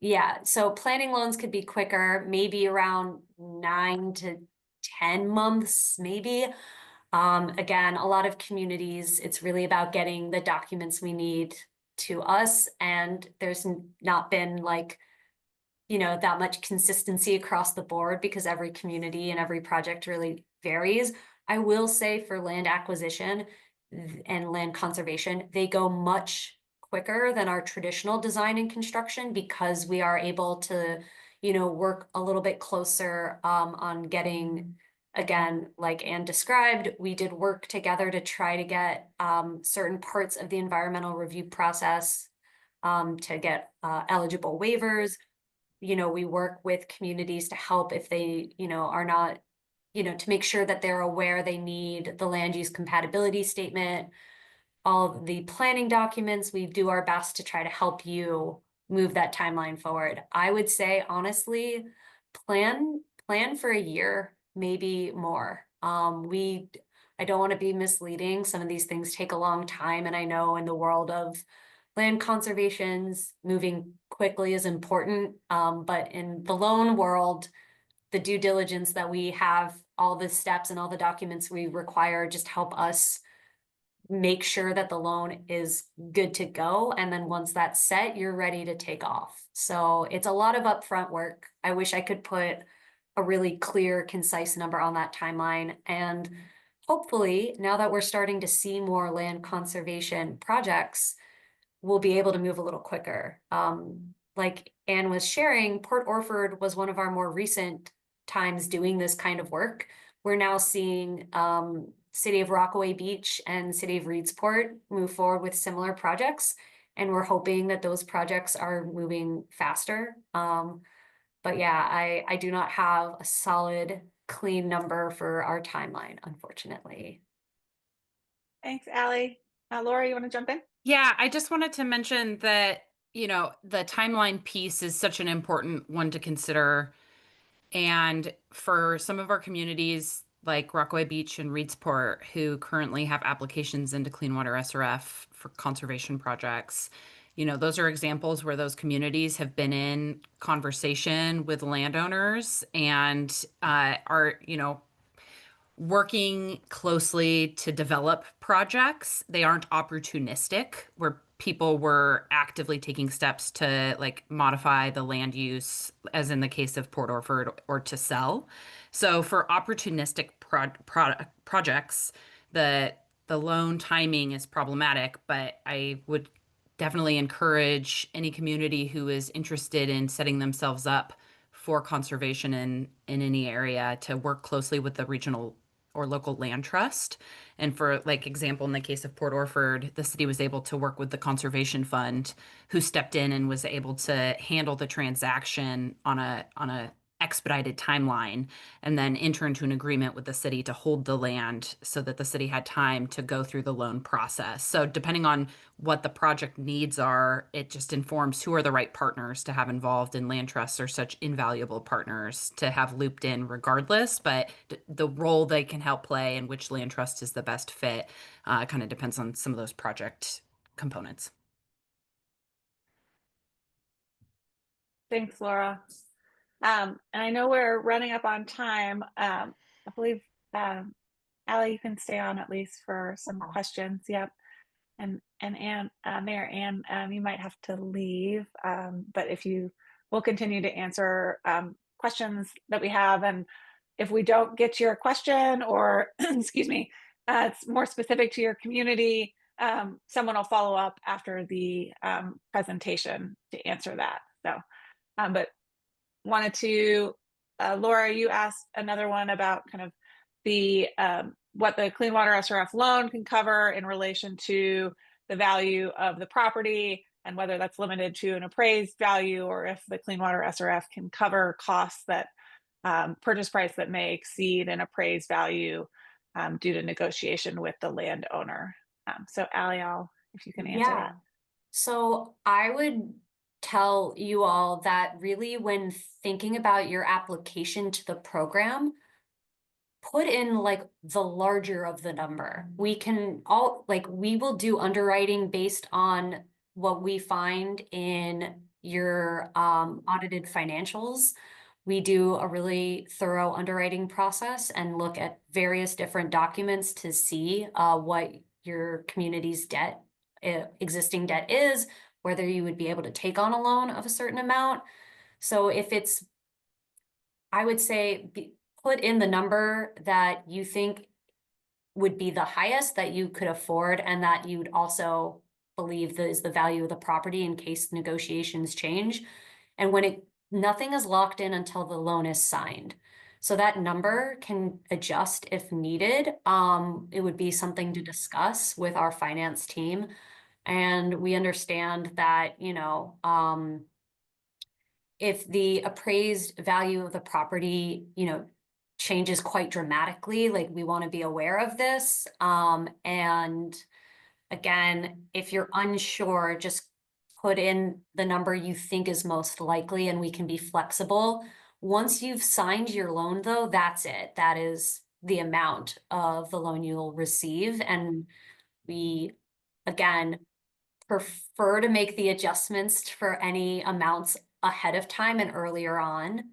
Yeah, so planning loans could be quicker, maybe around 9 to 10 months, maybe. Again, a lot of communities, it's really about getting the documents we need to us, and there's not been like, that much consistency across the board because every community and every project really varies. I will say for land acquisition and land conservation, they go much quicker than our traditional design and construction because we are able to, work a little bit closer on getting, again, like Anne described, we did work together to try to get certain parts of the environmental review process to get eligible waivers. We work with communities to help if they, are not, to make sure that they're aware they need the land use compatibility statement, all of the planning documents. We do our best to try to help you move that timeline forward. I would say, honestly, plan for a year, maybe more. I don't want to be misleading. Some of these things take a long time, and I know in the world of land conservations, moving quickly is important. But in the loan world, the due diligence that we have, all the steps and all the documents we require just help us make sure that the loan is good to go. And then once that's set, you're ready to take off. So it's a lot of upfront work. I wish I could put a really clear, concise number on that timeline. And hopefully, now that we're starting to see more land conservation projects, we'll be able to move a little quicker. Like Anne was sharing, Port Orford was one of our more recent times doing this kind of work. We're now seeing City of Rockaway Beach and City of Reedsport move forward with similar projects. And we're hoping that those projects are moving faster. But yeah, I do not have a solid, clean number for our timeline, unfortunately. Thanks, Alli. Laura, you want to jump in? Yeah, I just wanted to mention that, the timeline piece is such an important one to consider. And for some of our communities like Rockaway Beach and Reedsport, who currently have applications into Clean Water SRF for conservation projects, those are examples where those communities have been in conversation with landowners and are, working closely to develop projects. They aren't opportunistic, where people were actively taking steps to like modify the land use, as in the case of Port Orford, or to sell. So for opportunistic projects, the loan timing is problematic, but I would definitely encourage any community who is interested in setting themselves up for conservation in any area to work closely with the regional or local land trust. And for like example, in the case of Port Orford, the city was able to work with the conservation fund, who stepped in and was able to handle the transaction on a expedited timeline, and then enter into an agreement with the city to hold the land so that the city had time to go through the loan process. So depending on what the project needs are, it just informs who are the right partners to have involved, and land trusts are such invaluable partners to have looped in regardless, but the role they can help play and which land trust is the best fit kind of depends on some of those project components. Thanks, Laura. And I know we're running up on time. I believe, Alli, you can stay on at least for some questions. Yep. And Anne, Mayor Anne, you might have to leave, but if you will continue to answer questions that we have, and if we don't get to your question or, excuse me, it's more specific to your community, someone will follow up after the presentation to answer that. So, but wanted to, Laura, you asked another one about kind of the what the Clean Water SRF loan can cover in relation to the value of the property and whether that's limited to an appraised value or if the Clean Water SRF can cover costs that purchase price that may exceed an appraised value due to negotiation with the landowner. So Alli, if you can answer Yeah. that. So I would tell you all that really when thinking about your application to the program, put in like the larger of the number. We can all we will do underwriting based on what we find in your audited financials. We do a really thorough underwriting process and look at various different documents to see what your community's debt, existing debt is, whether you would be able to take on a loan of a certain amount. So if it's, I would say, put in the number that you think would be the highest that you could afford and that you'd also believe that is the value of the property in case negotiations change. And when nothing is locked in until the loan is signed. So that number can adjust if needed. It would be something to discuss with our finance team. And we understand that, if the appraised value of the property, changes quite dramatically, like we want to be aware of this. And again, if you're unsure, just put in the number you think is most likely and we can be flexible. Once you've signed your loan though, that's it. That is the amount of the loan you'll receive. And we, again, prefer to make the adjustments for any amounts ahead of time and earlier on.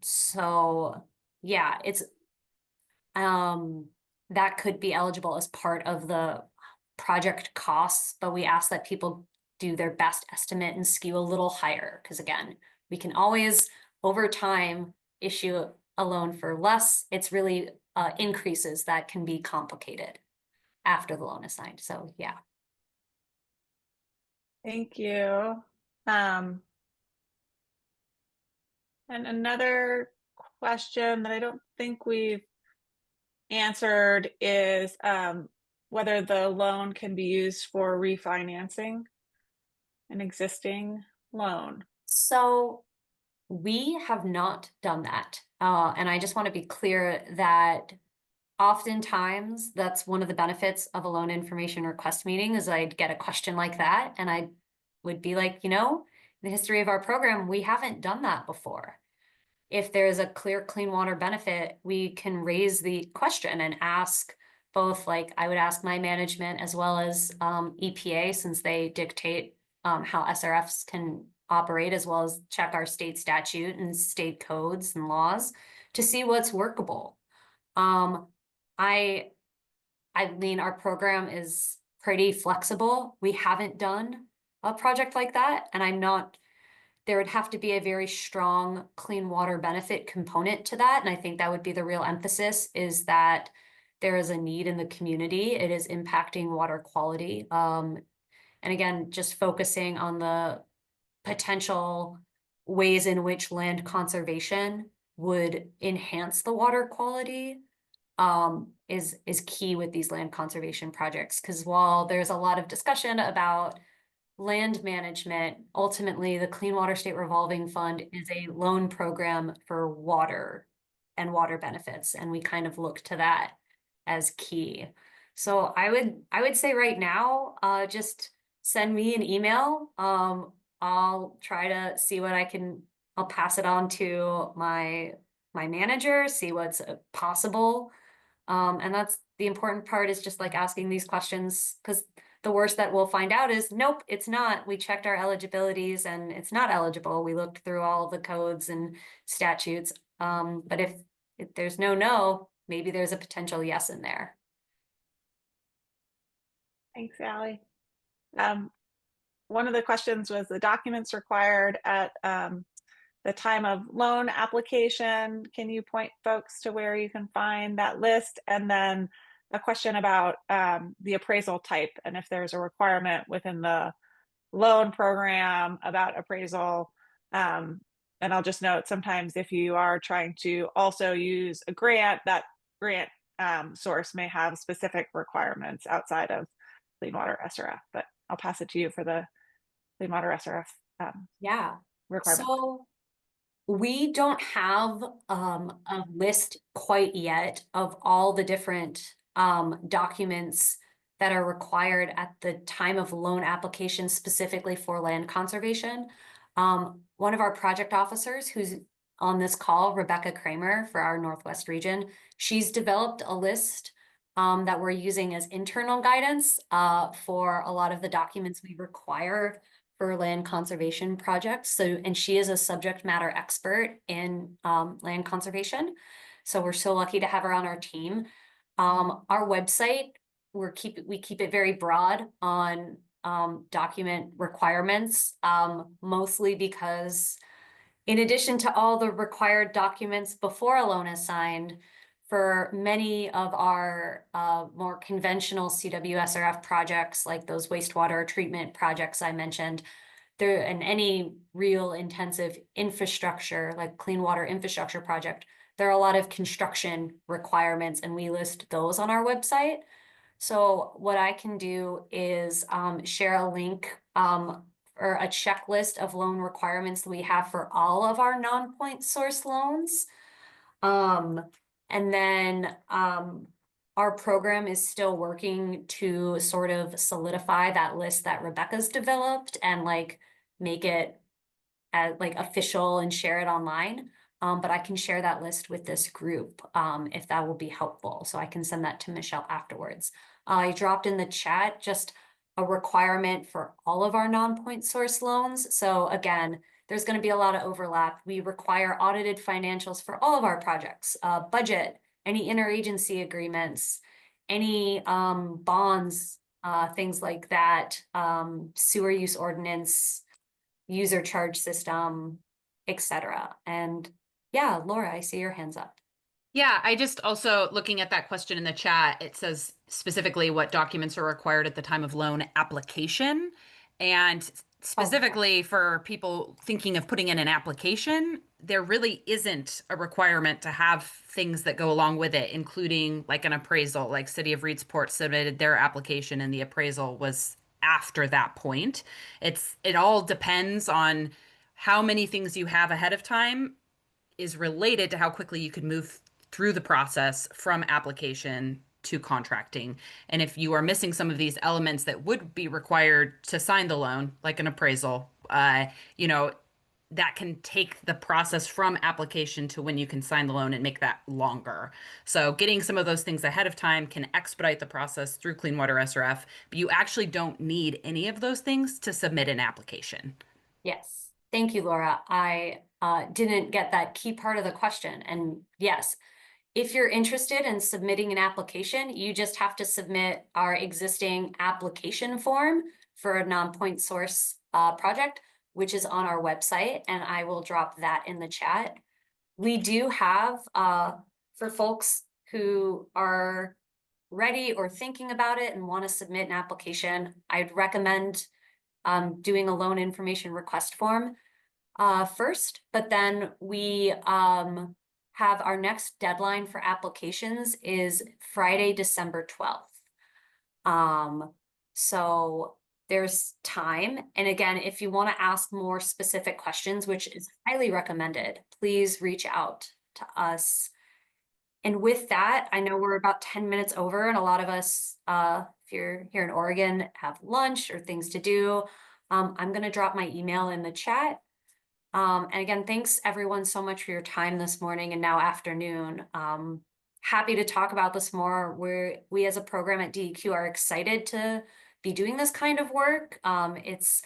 So yeah, it's, that could be eligible as part of the project costs, but we ask that people do their best estimate and skew a little higher. Because again, we can always, over time, issue a loan for less. It's really increases that can be complicated after the loan is signed. So yeah. Thank you. And another question that I don't think we've answered is whether the loan can be used for refinancing an existing loan. So we have not done that. And I just want to be clear that oftentimes that's one of the benefits of a loan information request meeting is I'd get a question like that. And I would be like, in the history of our program, we haven't done that before. If there's a clear clean water benefit, we can raise the question and ask both, I would ask my management as well as EPA, since they dictate how SRFs can operate, as well as check our state statute and state codes and laws to see what's workable. I mean, our program is pretty flexible. We haven't done a project like that, and there would have to be a very strong clean water benefit component to that. And I think that would be the real emphasis, is that there is a need in the community. It is impacting water quality. And again, just focusing on the potential ways in which land conservation would enhance the water quality is key with these land conservation projects. Because while there's a lot of discussion about land management, ultimately the Clean Water State Revolving Fund is a loan program for water and water benefits, and we kind of look to that as key. So I would say right now, just send me an email. I'll try to see what I'll pass it on to my manager, see what's possible. And that's the important part, is just asking these questions, because the worst that we'll find out is, nope, it's not. We checked our eligibilities and it's not eligible. We looked through all of the codes and statutes. But if there's no, maybe there's a potential yes in there. Thanks, Alli. One of the questions was the documents required at the the time of loan application. Can you point folks to where you can find that list? And then a question about the appraisal type and if there's a requirement within the loan program about appraisal. And I'll just note, sometimes if you are trying to also use a grant, that grant source may have specific requirements outside of Clean Water SRF, but I'll pass it to you for the Clean Water SRF Yeah. requirements. So we don't have a list quite yet of all the different documents that are required at the time of loan application specifically for land conservation. One of our project officers who's on this call, Rebecca Kramer for our Northwest region, she's developed a list that we're using as internal guidance for a lot of the documents we require for land conservation projects. So, and she is a subject matter expert in land conservation. So we're so lucky to have her on our team. Our website, we keep it very broad on document requirements, mostly because in addition to all the required documents before a loan is signed, for many of our more conventional CWSRF projects, like those wastewater treatment projects I mentioned, there, and any real intensive infrastructure, like clean water infrastructure project, there are a lot of construction requirements, and we list those on our website. So what I can do is share a link or a checklist of loan requirements that we have for all of our non-point source loans. And then our program is still working to sort of solidify that list that Rebecca's developed and like make it like official and share it online. But I can share that list with this group if that will be helpful. So I can send that to Michelle afterwards. I dropped in the chat just a requirement for all of our non-point source loans. So again, there's going to be a lot of overlap. We require audited financials for all of our projects, budget, any interagency agreements, any bonds, things like that, sewer use ordinance, user charge system, etc. And yeah, Laura, I see your hands up. Yeah, I just also looking at that question in the chat, it says specifically what documents are required at the time of loan application. And specifically for people thinking of putting in an application, there really isn't a requirement to have things that go along with it, including like an appraisal, like City of Reedsport submitted their application and the appraisal was after that point. It all depends on how many things you have ahead of time is related to how quickly you could move through the process from application to contracting. And if you are missing some of these elements that would be required to sign the loan, like an appraisal, that can take the process from application to when you can sign the loan and make that longer. So getting some of those things ahead of time can expedite the process through Clean Water SRF, but you actually don't need any of those things to submit an application. Yes. Thank you, Laura. I didn't get that key part of the question. And yes, if you're interested in submitting an application, you just have to submit our existing application form for a non-point source project, which is on our website, and I will drop that in the chat. We do have, for folks who are ready or thinking about it and want to submit an application, I'd recommend doing a loan information request form first, but then we have our next deadline for applications is Friday, December 12th. So there's time. And again, if you want to ask more specific questions, which is highly recommended, please reach out to us. And with that, I know we're about 10 minutes over, and a lot of us, if you're here in Oregon, have lunch or things to do. I'm going to drop my email in the chat. And again, thanks everyone so much for your time this morning and now afternoon. Happy to talk about this more. We as a program at DEQ are excited to be doing this kind of work. It's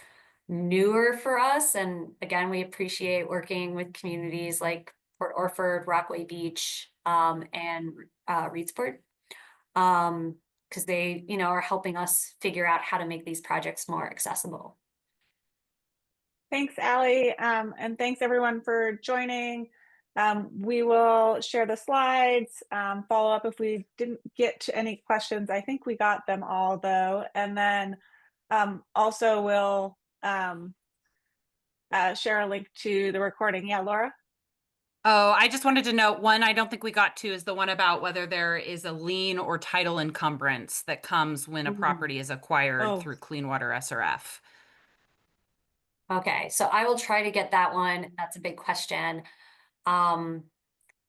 newer for us. And again, we appreciate working with communities like Port Orford, Rockaway Beach, and Reedsport, because they, are helping us figure out how to make these projects more accessible. Thanks, Alli, and thanks everyone for joining. We will share the slides, follow up if we didn't get to any questions. I think we got them all though. And then also we'll share a link to the recording. Yeah, Laura? Oh, I just wanted to note one I don't think we got to is the one about whether there is a lien or title encumbrance that comes when a property is acquired through Clean Water SRF. Okay, so I will try to get that one. That's a big question.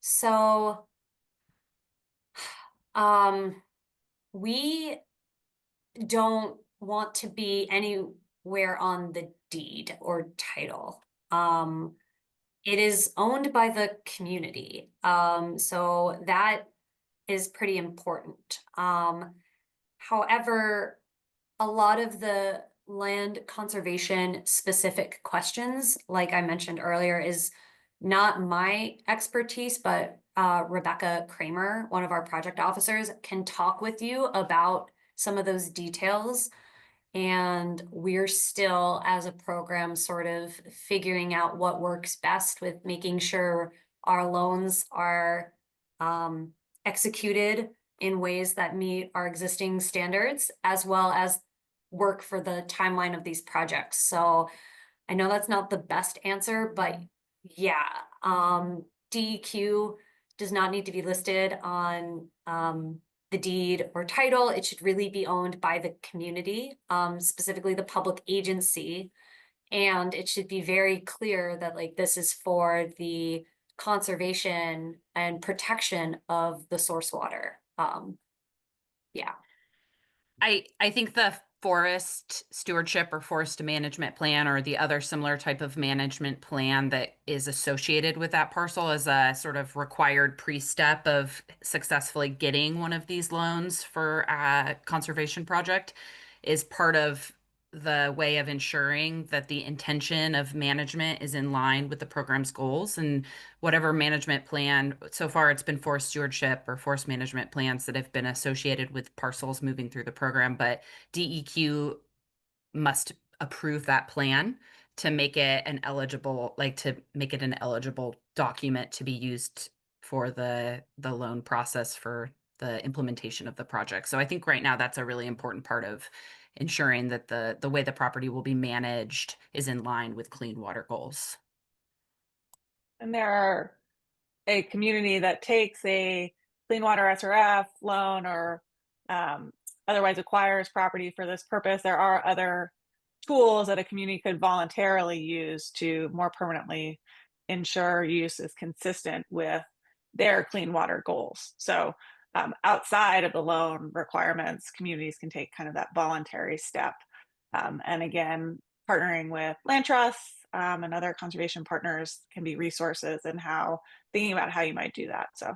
So we don't want to be anywhere on the deed or title. It is owned by the community. So that is pretty important. However, a lot of the land conservation specific questions, like I mentioned earlier, is not my expertise, but Rebecca Kramer, one of our project officers, can talk with you about some of those details. And we're still, as a program, sort of figuring out what works best with making sure our loans are executed in ways that meet our existing standards, as well as work for the timeline of these projects. So I know that's not the best answer, but yeah, DEQ does not need to be listed on the deed or title. It should really be owned by the community, specifically the public agency. And it should be very clear that like this is for the conservation and protection of the source water. Yeah. I think the forest stewardship or forest management plan or the other similar type of management plan that is associated with that parcel is a sort of required pre-step of successfully getting one of these loans for a conservation project is part of the way of ensuring that the intention of management is in line with the program's goals. And whatever management plan, so far it's been forest stewardship or forest management plans that have been associated with parcels moving through the program, but DEQ must approve that plan to make it an eligible, document to be used for the loan process for the implementation of the project. So I think right now that's a really important part of ensuring that the way the property will be managed is in line with clean water goals. And there are a community that takes a Clean Water SRF loan or otherwise acquires property for this purpose, there are other tools that a community could voluntarily use to more permanently ensure use is consistent with their clean water goals. So outside of the loan requirements, communities can take kind of that voluntary step. And again, partnering with land trusts and other conservation partners can be resources in how thinking about how you might do that. So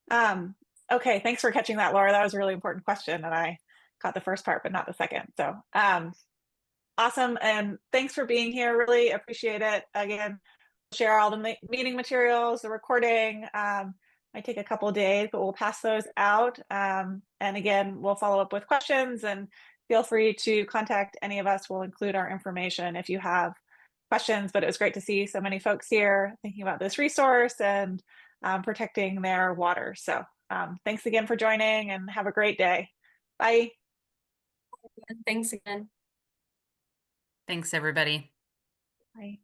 yeah. Okay, thanks for catching that, Laura. That was a really important question, and I caught the first part, but not the second. So awesome, and thanks for being here. Really appreciate it. Again, share all the meeting materials, the recording. Might take a couple of days, but we'll pass those out. And again, we'll follow up with questions, and feel free to contact any of us. We'll include our information if you have questions, but it was great to see so many folks here thinking about this resource and protecting their water. So thanks again for joining, and have a great day. Bye. Thanks again. Thanks, everybody. Bye.